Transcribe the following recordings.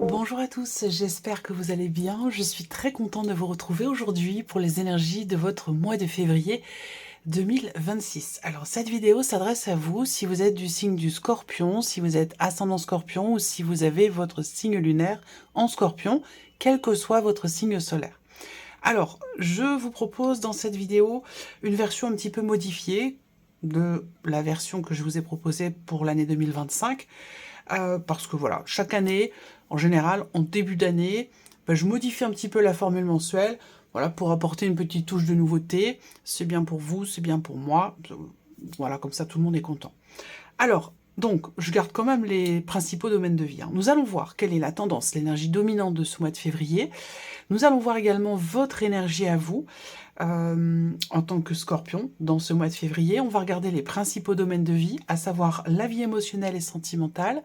Bonjour à tous, j'espère que vous allez bien. Je suis très contente de vous retrouver aujourd'hui pour les énergies de votre mois de février 2026. Alors cette vidéo s'adresse à vous si vous êtes du signe du Scorpion, si vous êtes ascendant Scorpion ou si vous avez votre signe lunaire en Scorpion, quel que soit votre signe solaire. Alors, je vous propose dans cette vidéo une version un petit peu modifiée de la version que je vous ai proposée pour l'année 2025. Parce que voilà, chaque année, en général, en début d'année, je modifie un petit peu la formule mensuelle, voilà, pour apporter une petite touche de nouveauté. C'est bien pour vous, c'est bien pour moi. Voilà, comme ça, tout le monde est content. Alors, donc, je garde quand même les principaux domaines de vie. Nous allons voir quelle est la tendance, l'énergie dominante de ce mois de février. Nous allons voir également votre énergie à vous, en tant que Scorpion, dans ce mois de février. On va regarder les principaux domaines de vie, à savoir la vie émotionnelle et sentimentale,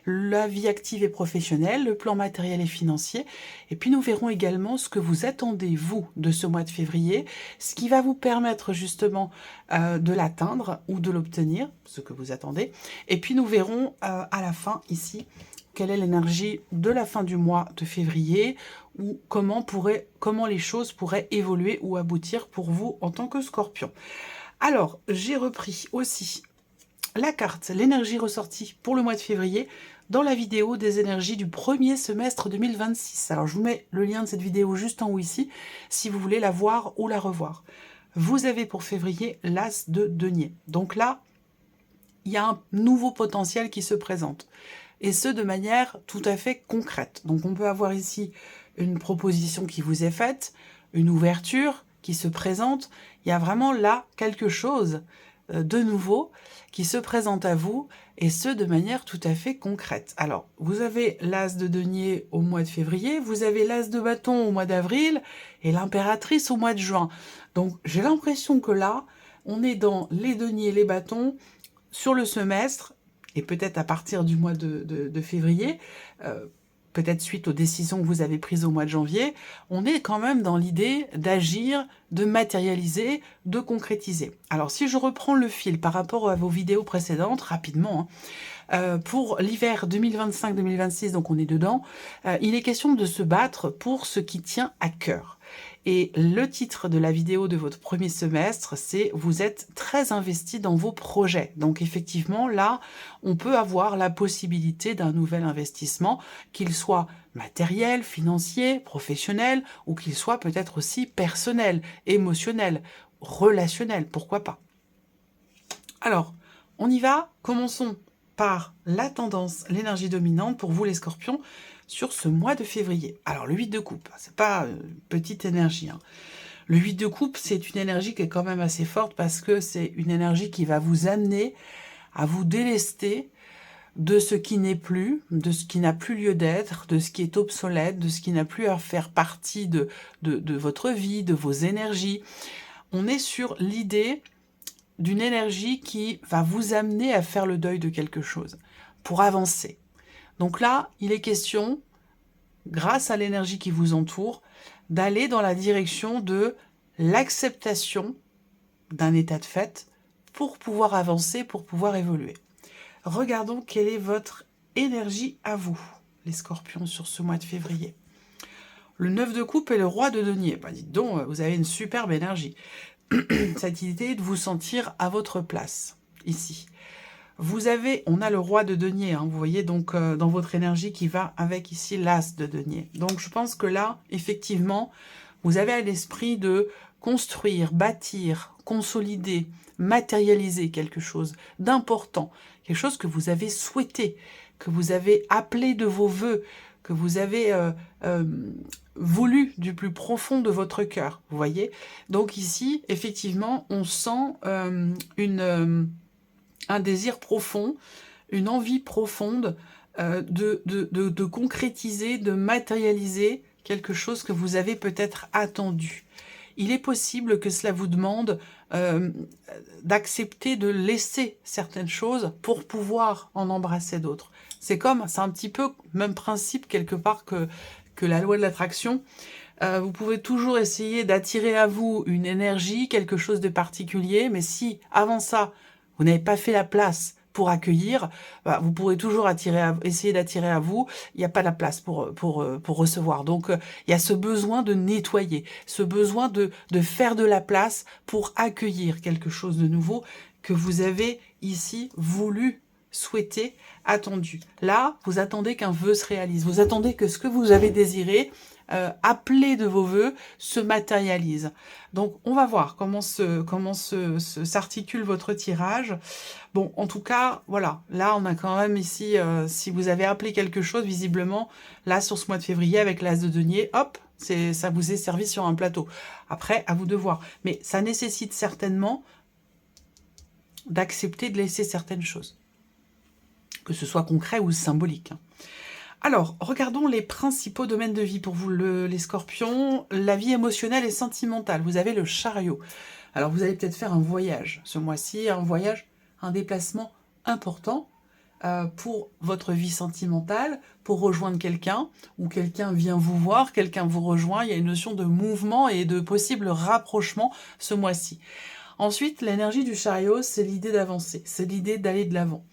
la vie active et professionnelle, le plan matériel et financier. Et puis nous verrons également ce que vous attendez, vous, de ce mois de février, ce qui va vous permettre justement de l'atteindre ou de l'obtenir, ce que vous attendez. Et puis nous verrons à la fin, ici, quelle est l'énergie de la fin du mois de février, ou comment les choses pourraient évoluer ou aboutir pour vous en tant que Scorpion. Alors, j'ai repris aussi la carte, l'énergie ressortie pour le mois de février, dans la vidéo des énergies du premier semestre 2026. Alors, je vous mets le lien de cette vidéo juste en haut ici, si vous voulez la voir ou la revoir. Vous avez pour février l'As de denier. Donc là, il y a un nouveau potentiel qui se présente. Et ce, de manière tout à fait concrète. Donc, on peut avoir ici une proposition qui vous est faite, une ouverture qui se présente. Il y a vraiment là quelque chose de nouveau qui se présente à vous, et ce, de manière tout à fait concrète. Alors, vous avez l'As de denier au mois de février, vous avez l'As de bâton au mois d'avril, et l'impératrice au mois de juin. Donc, j'ai l'impression que là, on est dans les deniers, les bâtons, sur le semestre, et peut-être à partir du mois de février, peut-être suite aux décisions que vous avez prises au mois de janvier, on est quand même dans l'idée d'agir, de matérialiser, de concrétiser. Alors si je reprends le fil par rapport à vos vidéos précédentes, rapidement, pour l'hiver 2025-2026, donc on est dedans, il est question de se battre pour ce qui tient à cœur. Et le titre de la vidéo de votre premier semestre, c'est « Vous êtes très investi dans vos projets ». Donc effectivement, là, on peut avoir la possibilité d'un nouvel investissement, qu'il soit matériel, financier, professionnel, ou qu'il soit peut-être aussi personnel, émotionnel, relationnel, pourquoi pas. Alors, on y va, commençons par la tendance, l'énergie dominante pour vous les Scorpions sur ce mois de février. Alors le 8 de coupe, c'est pas une petite énergie. Le 8 de coupe, c'est une énergie qui est quand même assez forte parce que c'est une énergie qui va vous amener à vous délester de ce qui n'est plus, de ce qui n'a plus lieu d'être, de ce qui est obsolète, de ce qui n'a plus à faire partie de votre vie, de vos énergies. On est sur l'idée d'une énergie qui va vous amener à faire le deuil de quelque chose, pour avancer. Donc là, il est question, grâce à l'énergie qui vous entoure, d'aller dans la direction de l'acceptation d'un état de fait pour pouvoir avancer, pour pouvoir évoluer. Regardons quelle est votre énergie à vous, les Scorpions, sur ce mois de février. Le 9 de coupe et le roi de denier. Dites donc, vous avez une superbe énergie. Cette idée de vous sentir à votre place, ici. On a le roi de denier, vous voyez, donc dans votre énergie qui va avec ici l'as de denier. Donc je pense que là, effectivement, vous avez à l'esprit de construire, bâtir, consolider, matérialiser quelque chose d'important, quelque chose que vous avez souhaité, que vous avez appelé de vos voeux, que vous avez voulu du plus profond de votre cœur, vous voyez. Donc ici, effectivement, on sent un désir profond, une envie profonde de concrétiser, de matérialiser quelque chose que vous avez peut-être attendu. il est possible que cela vous demande d'accepter de laisser certaines choses pour pouvoir en embrasser d'autres. C'est un petit peu le même principe quelque part que la loi de l'attraction. Vous pouvez toujours essayer d'attirer à vous une énergie, quelque chose de particulier, mais si avant ça, vous n'avez pas fait la place pour accueillir, bah, vous pourrez toujours essayer d'attirer à vous, il n'y a pas la place pour recevoir. Donc, il y a ce besoin de nettoyer, ce besoin de faire de la place pour accueillir quelque chose de nouveau que vous avez ici voulu, souhaité, attendu. Là, vous attendez qu'un vœu se réalise, vous attendez que ce que vous avez désiré, appelé de vos vœux, se matérialise. Donc, on va voir comment s'articule votre tirage. Bon, en tout cas, voilà. Là, on a quand même ici, si vous avez appelé quelque chose, visiblement, là, sur ce mois de février, avec l'as de denier, hop, ça vous est servi sur un plateau. Après, à vous de voir. Mais ça nécessite certainement d'accepter de laisser certaines choses. Que ce soit concret ou symbolique. Alors, regardons les principaux domaines de vie pour vous, les scorpions. La vie émotionnelle et sentimentale. Vous avez le chariot. Alors, vous allez peut-être faire un voyage ce mois-ci, un déplacement important pour votre vie sentimentale, pour rejoindre quelqu'un, ou quelqu'un vient vous voir, quelqu'un vous rejoint. Il y a une notion de mouvement et de possible rapprochement ce mois-ci. Ensuite, l'énergie du chariot, c'est l'idée d'avancer, c'est l'idée d'aller de l'avant.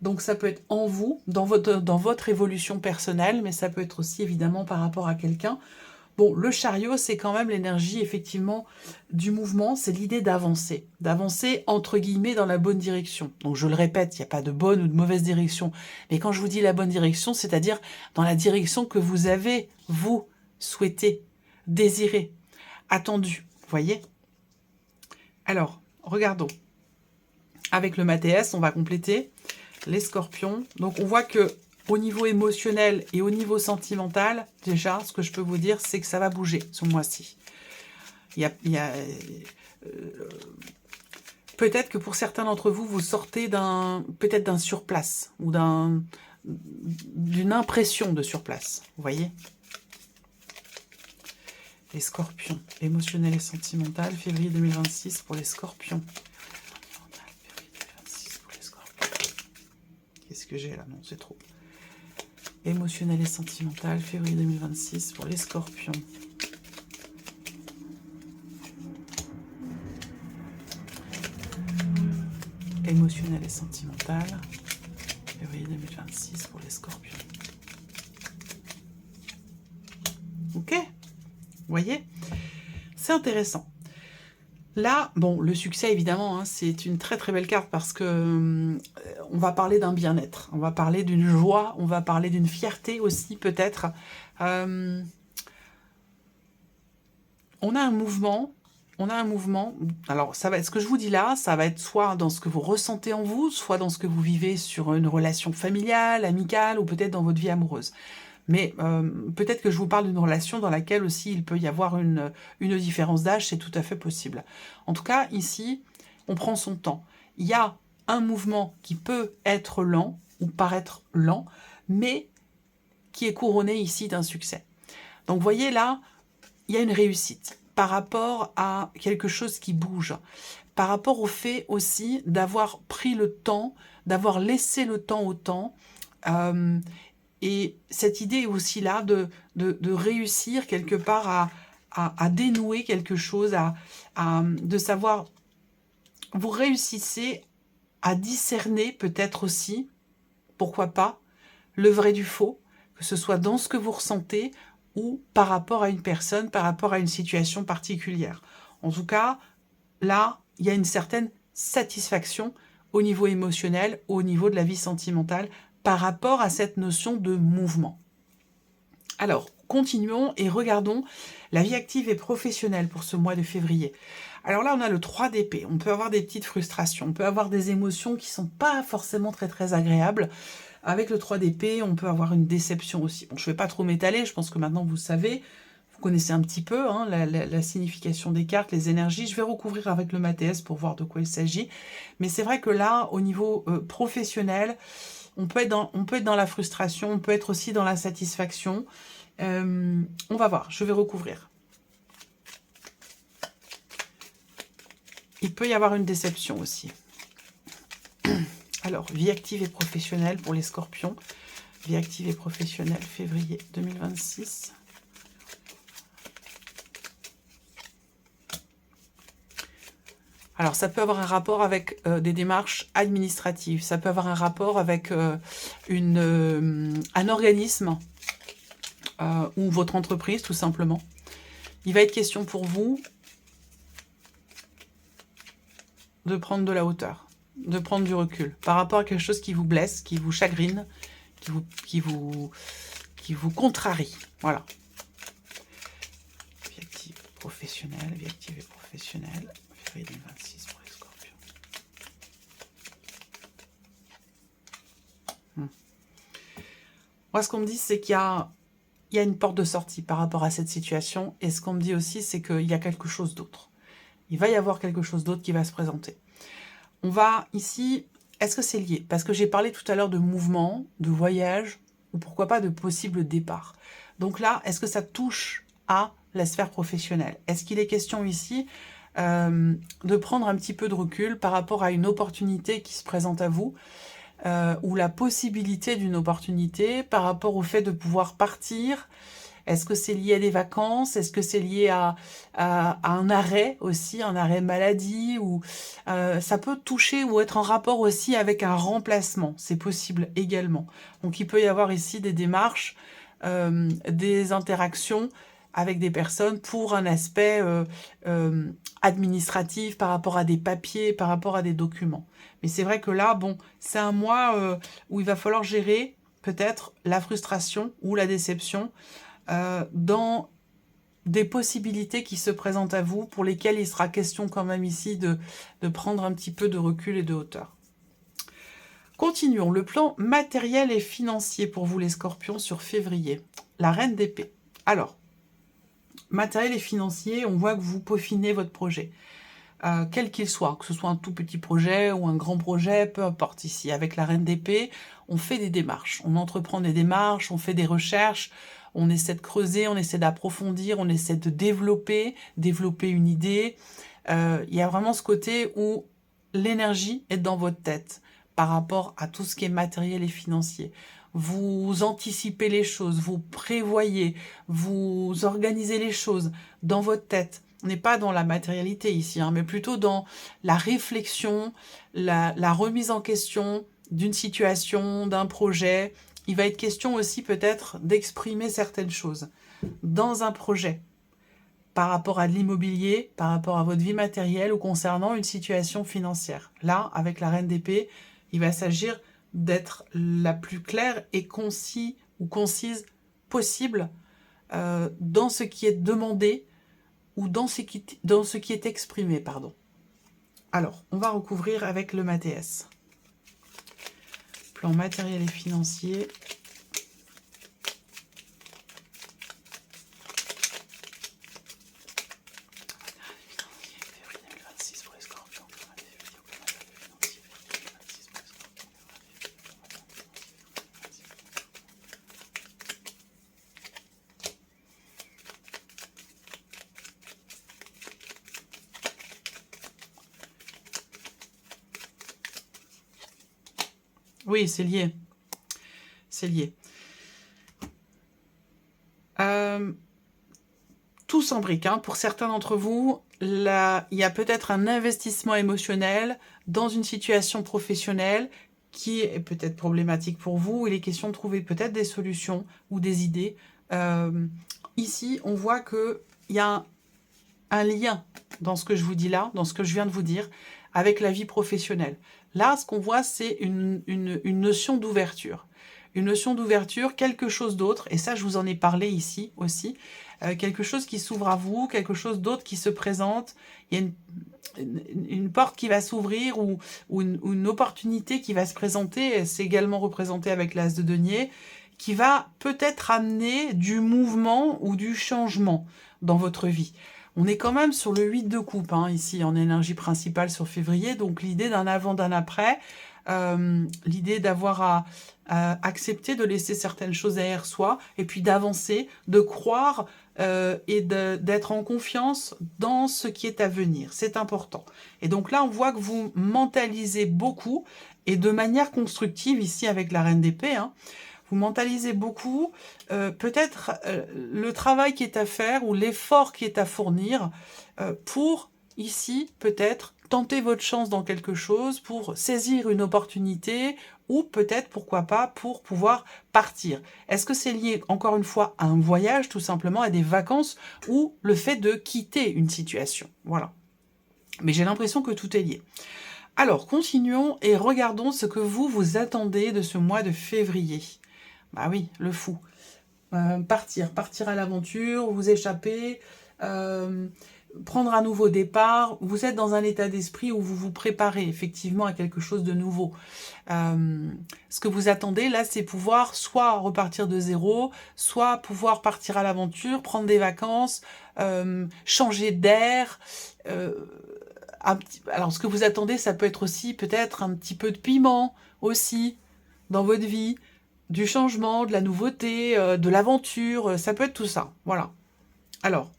Donc ça peut être en vous, dans votre évolution personnelle, mais ça peut être aussi évidemment par rapport à quelqu'un. Bon, le chariot, c'est quand même l'énergie effectivement du mouvement, c'est l'idée d'avancer entre guillemets dans la bonne direction. Donc je le répète, il n'y a pas de bonne ou de mauvaise direction, mais quand je vous dis la bonne direction, c'est-à-dire dans la direction que vous avez, vous, souhaité, désiré, attendu, vous voyez? Alors, regardons. Avec le Mathéès, on va compléter les scorpions. Donc on voit que au niveau émotionnel et au niveau sentimental, déjà, ce que je peux vous dire, c'est que ça va bouger ce mois-ci. Peut-être que pour certains d'entre vous, vous sortez peut-être d'un surplace ou d'une impression de surplace. Vous voyez? Les scorpions, émotionnel et sentimental, février 2026 pour les scorpions. Qu'est-ce que j'ai là? Non, c'est trop. Émotionnel et sentimental, février 2026 pour les scorpions. Émotionnel et sentimental, février 2026 pour les scorpions. Ok? Vous voyez? C'est intéressant. Là, bon, le succès, évidemment, hein, c'est une très très belle carte parce que on va parler d'un bien-être, on va parler d'une joie, on va parler d'une fierté aussi, peut-être. On a un mouvement, alors ça va être, ce que je vous dis là, ça va être soit dans ce que vous ressentez en vous, soit dans ce que vous vivez sur une relation familiale, amicale, ou peut-être dans votre vie amoureuse. Mais peut-être que je vous parle d'une relation dans laquelle aussi il peut y avoir une différence d'âge, c'est tout à fait possible. En tout cas, ici, on prend son temps. Il y a un mouvement qui peut être lent ou paraître lent, mais qui est couronné ici d'un succès. Donc, vous voyez là, il y a une réussite par rapport à quelque chose qui bouge, par rapport au fait aussi d'avoir pris le temps, d'avoir laissé le temps au temps, et cette idée est aussi là de réussir quelque part à dénouer quelque chose, de savoir, vous réussissez à discerner peut-être aussi, pourquoi pas, le vrai du faux, que ce soit dans ce que vous ressentez ou par rapport à une personne, par rapport à une situation particulière. En tout cas, là, il y a une certaine satisfaction au niveau émotionnel, au niveau de la vie sentimentale, par rapport à cette notion de mouvement. Alors, continuons et regardons la vie active et professionnelle pour ce mois de février. Alors là, on a le 3 d'épée. On peut avoir des petites frustrations, on peut avoir des émotions qui ne sont pas forcément très très agréables. Avec le 3 d'épée, on peut avoir une déception aussi. Bon, je ne vais pas trop m'étaler, je pense que maintenant vous savez, vous connaissez un petit peu hein, la signification des cartes, les énergies. Je vais recouvrir avec le Mathéès pour voir de quoi il s'agit. Mais c'est vrai que là, au niveau professionnel, on peut être dans la frustration, on peut être aussi dans la satisfaction. On va voir, je vais recouvrir. il peut y avoir une déception aussi. Alors, vie active et professionnelle pour les scorpions. Vie active et professionnelle, février 2026. Alors, ça peut avoir un rapport avec des démarches administratives. Ça peut avoir un rapport avec un organisme ou votre entreprise, tout simplement. Il va être question pour vous de prendre de la hauteur, de prendre du recul par rapport à quelque chose qui vous blesse, qui vous chagrine, qui vous contrarie. Voilà. Vie active professionnelle, vie active et professionnelle, février 2026 pour les scorpions. Moi, ce qu'on me dit, c'est qu'il y a une porte de sortie par rapport à cette situation. Et ce qu'on me dit aussi, c'est qu'il y a quelque chose d'autre. Il va y avoir quelque chose d'autre qui va se présenter. On va ici... Est-ce que c'est lié? Parce que j'ai parlé tout à l'heure de mouvement, de voyage, ou pourquoi pas de possible départ. Donc là, est-ce que ça touche à la sphère professionnelle? Est-ce qu'il est question ici de prendre un petit peu de recul par rapport à une opportunité qui se présente à vous, ou la possibilité d'une opportunité par rapport au fait de pouvoir partir? Est-ce que c'est lié à des vacances? Est-ce que c'est lié à un arrêt aussi, un arrêt maladie? Ou ça peut toucher ou être en rapport aussi avec un remplacement. C'est possible également. Donc il peut y avoir ici des démarches, des interactions avec des personnes pour un aspect administratif par rapport à des papiers, par rapport à des documents. Mais c'est vrai que là, bon, c'est un mois où il va falloir gérer peut-être la frustration ou la déception dans des possibilités qui se présentent à vous, pour lesquelles il sera question quand même ici de prendre un petit peu de recul et de hauteur. Continuons. Le plan matériel et financier pour vous les scorpions sur février. La reine d'épée. Alors, matériel et financier, on voit que vous peaufinez votre projet. Quel qu'il soit, que ce soit un tout petit projet ou un grand projet, peu importe ici. Avec la reine d'épée, on fait des démarches. On entreprend des démarches, on fait des recherches, on essaie de creuser, on essaie d'approfondir, on essaie de développer une idée. Il y a vraiment ce côté où l'énergie est dans votre tête par rapport à tout ce qui est matériel et financier. Vous anticipez les choses, vous prévoyez, vous organisez les choses dans votre tête. On n'est pas dans la matérialité ici, hein, mais plutôt dans la réflexion, la remise en question d'une situation, d'un projet. Il va être question aussi peut-être d'exprimer certaines choses dans un projet, par rapport à de l'immobilier, par rapport à votre vie matérielle ou concernant une situation financière. Là, avec la reine d'épée, il va s'agir d'être la plus claire et concise possible dans ce qui est demandé ou dans ce qui est exprimé, pardon. Alors, on va recouvrir avec le MATS. Plan matériel et financier. Oui, c'est lié. C'est lié. Tout s'embrique. Hein. Pour certains d'entre vous, là, il y a peut-être un investissement émotionnel dans une situation professionnelle qui est peut-être problématique pour vous. Il est question de trouver peut-être des solutions ou des idées. Ici, on voit qu'il y a un lien dans ce que je vous dis là, dans ce que je viens de vous dire, avec la vie professionnelle. Là, ce qu'on voit, c'est une notion d'ouverture. Une notion d'ouverture, quelque chose d'autre, et ça, je vous en ai parlé ici aussi, quelque chose qui s'ouvre à vous, quelque chose d'autre qui se présente. Il y a une porte qui va s'ouvrir ou une opportunité qui va se présenter. C'est également représenté avec l'as de denier, qui va peut-être amener du mouvement ou du changement dans votre vie. On est quand même sur le 8 de coupe, hein, ici, en énergie principale sur février. Donc, l'idée d'un avant, d'un après. L'idée d'avoir à accepter de laisser certaines choses derrière soi. Et puis d'avancer, de croire et d'être en confiance dans ce qui est à venir. C'est important. Et donc là, on voit que vous mentalisez beaucoup et de manière constructive ici avec la reine d'épée. Hein, vous mentalisez beaucoup, peut-être le travail qui est à faire ou l'effort qui est à fournir pour ici peut-être tenter votre chance dans quelque chose, pour saisir une opportunité ou peut-être, pourquoi pas, pour pouvoir partir. Est-ce que c'est lié, encore une fois, à un voyage, tout simplement, à des vacances ou le fait de quitter une situation? Voilà. Mais j'ai l'impression que tout est lié. Alors, continuons et regardons ce que vous attendez de ce mois de février. Bah oui, le fou. Partir à l'aventure, vous échapper, prendre un nouveau départ. Vous êtes dans un état d'esprit où vous vous préparez effectivement à quelque chose de nouveau. Ce que vous attendez là, c'est pouvoir soit repartir de zéro, soit pouvoir partir à l'aventure, prendre des vacances, changer d'air. Alors, ce que vous attendez, ça peut être aussi peut-être un petit peu de piment aussi dans votre vie, du changement, de la nouveauté, de l'aventure, ça peut être tout ça. Voilà. Alors,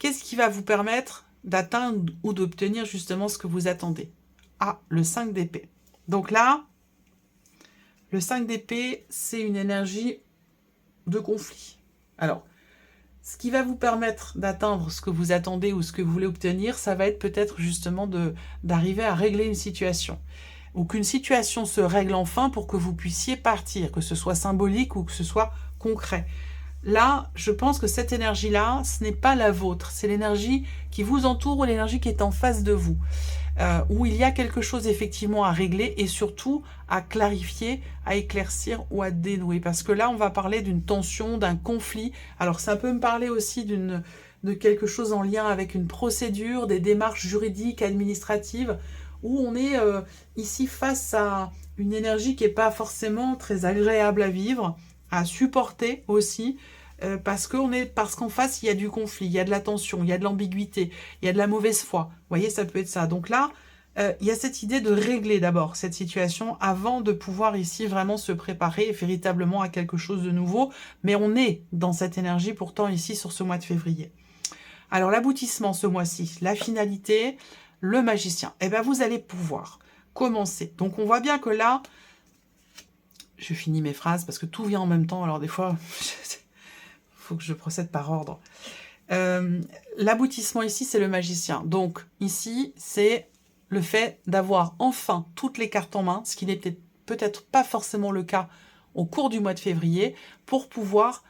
qu'est-ce qui va vous permettre d'atteindre ou d'obtenir justement ce que vous attendez? Ah, le 5 d'épée. Donc là, le 5 d'épée, c'est une énergie de conflit. Alors, ce qui va vous permettre d'atteindre ce que vous attendez ou ce que vous voulez obtenir, ça va être peut-être justement d'arriver à régler une situation. Ou qu'une situation se règle enfin pour que vous puissiez partir, que ce soit symbolique ou que ce soit concret. Là, je pense que cette énergie-là, ce n'est pas la vôtre, c'est l'énergie qui vous entoure ou l'énergie qui est en face de vous, où il y a quelque chose effectivement à régler et surtout à clarifier, à éclaircir ou à dénouer. Parce que là, on va parler d'une tension, d'un conflit. Alors, ça peut me parler aussi de quelque chose en lien avec une procédure, des démarches juridiques, administratives, où on est ici face à une énergie qui n'est pas forcément très agréable à vivre, à supporter aussi, parce qu'en face, il y a du conflit, il y a de la tension, il y a de l'ambiguïté, il y a de la mauvaise foi. Vous voyez, ça peut être ça. Donc là, il y a cette idée de régler d'abord cette situation avant de pouvoir ici vraiment se préparer véritablement à quelque chose de nouveau. Mais on est dans cette énergie pourtant ici sur ce mois de février. Alors l'aboutissement ce mois-ci, la finalité, le magicien. Eh bien, vous allez pouvoir commencer. Donc, on voit bien que là, je finis mes phrases parce que tout vient en même temps. Alors, des fois, il faut que je procède par ordre. L'aboutissement ici, c'est le magicien. Donc, ici, c'est le fait d'avoir enfin toutes les cartes en main, ce qui n'est peut-être pas forcément le cas au cours du mois de février, pour pouvoir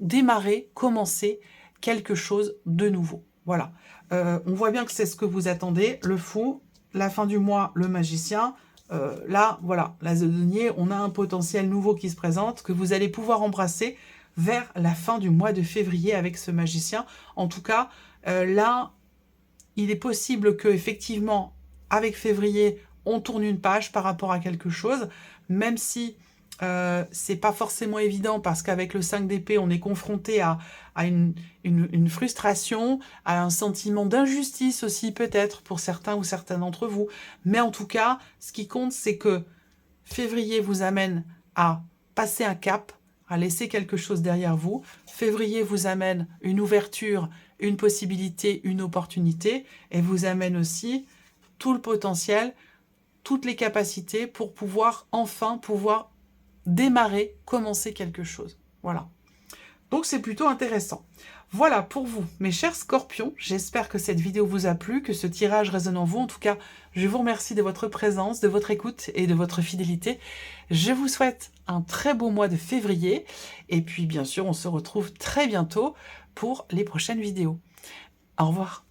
démarrer, commencer quelque chose de nouveau. Voilà. On voit bien que c'est ce que vous attendez. Le fou, la fin du mois, le magicien. Là, voilà, la denier, on a un potentiel nouveau qui se présente que vous allez pouvoir embrasser vers la fin du mois de février avec ce magicien. En tout cas, là, il est possible que effectivement, avec février, on tourne une page par rapport à quelque chose, même si c'est pas forcément évident parce qu'avec le 5 d'épée, on est confronté à une frustration, à un sentiment d'injustice aussi peut-être pour certains ou certaines d'entre vous. Mais en tout cas, ce qui compte, c'est que février vous amène à passer un cap, à laisser quelque chose derrière vous. Février vous amène une ouverture, une possibilité, une opportunité et vous amène aussi tout le potentiel, toutes les capacités pour pouvoir enfin démarrer, commencer quelque chose. Voilà. Donc, c'est plutôt intéressant. Voilà pour vous, mes chers scorpions. J'espère que cette vidéo vous a plu, que ce tirage résonne en vous. En tout cas, je vous remercie de votre présence, de votre écoute et de votre fidélité. Je vous souhaite un très beau mois de février. Et puis, bien sûr, on se retrouve très bientôt pour les prochaines vidéos. Au revoir.